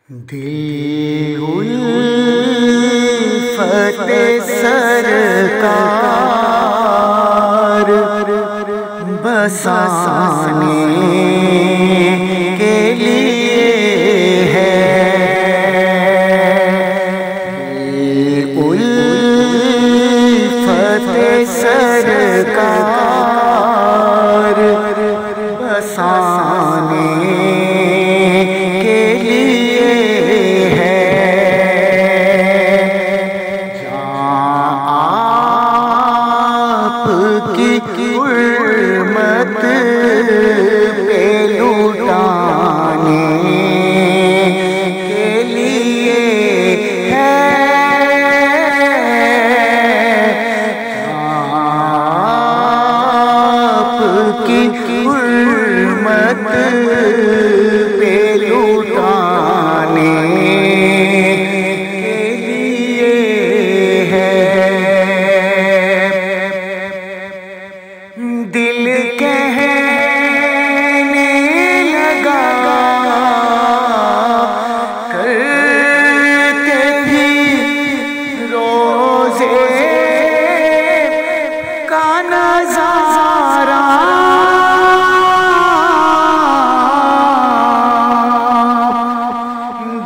دل الفت سرکار بسانے کے لیے ہے، الفت سرکار بسانے کے لیے ہے، آپ کی حرمت پہ لٹانے کے لیے ہے، آپ کی حرمت پہ لٹانے کے لیے ہے۔ دل کہنے لگا کرتے ہی روزے کا نظارہ،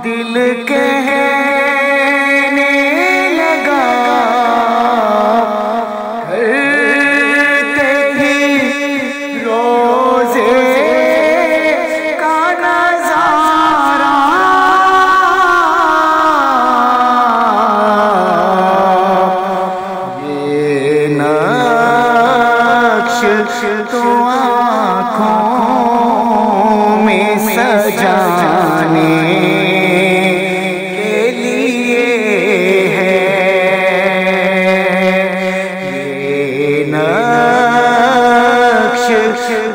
دل کہنے لگا کرتے ہی روزے کا نظارہ، یہ نقش تو آنکھوں میں سجانے کے لیے ہے، یہ نقش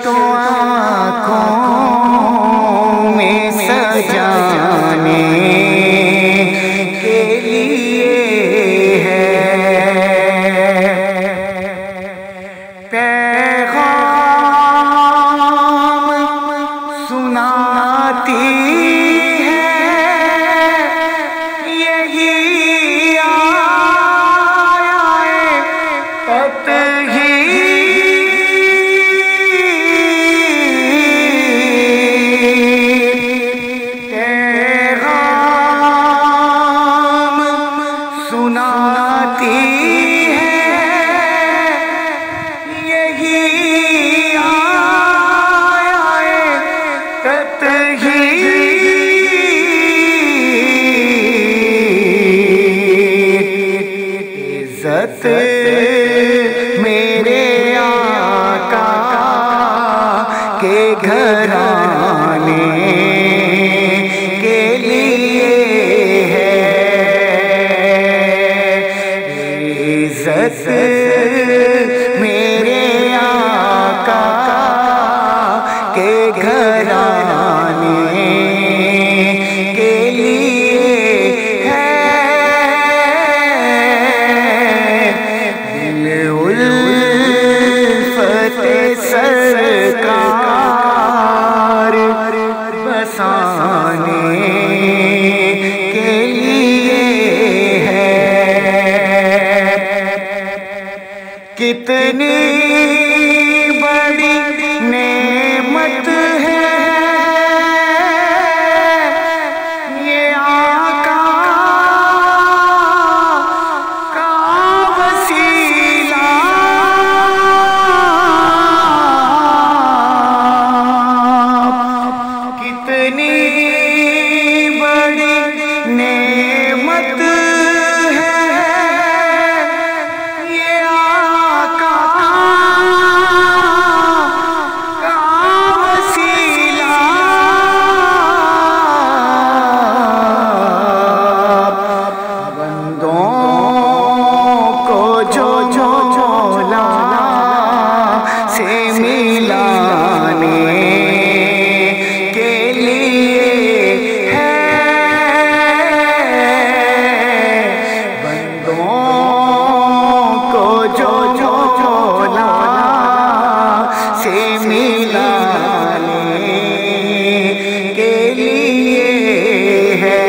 تو آنکھوں میں سجانے کے لیے ہے، پیغام سناتی ہے یہی آیت ہی، پیغام سناتی ہے یہی آیت ہی، عزت میرے آقا کے گھرانے کے لیے ہے، عزت میرے آقا کے گھرانے کے لیے ہے، دل الفت سرکار بسانے کے لیے ہے، کتنی بڑی نعمت ہے یہ آقا کا وسیلہ، کتنی بڑی نعمت ہے یہ آقا کا وسیلہ، بندوں کو جو مولا سے ملانے کے لیے ہے، بندوں کو جو مولا سے ملانے کے لیے ہے،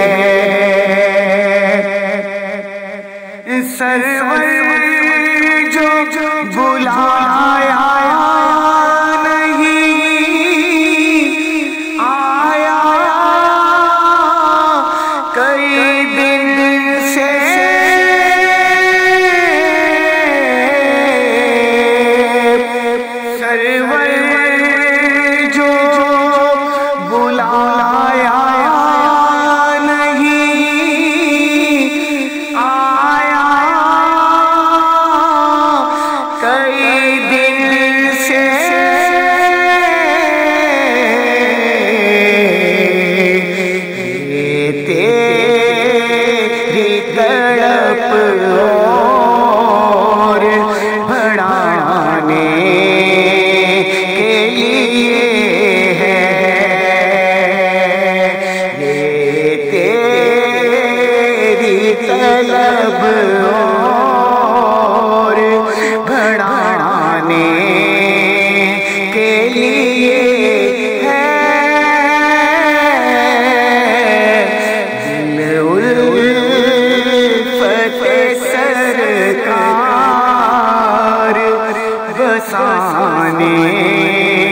فسانے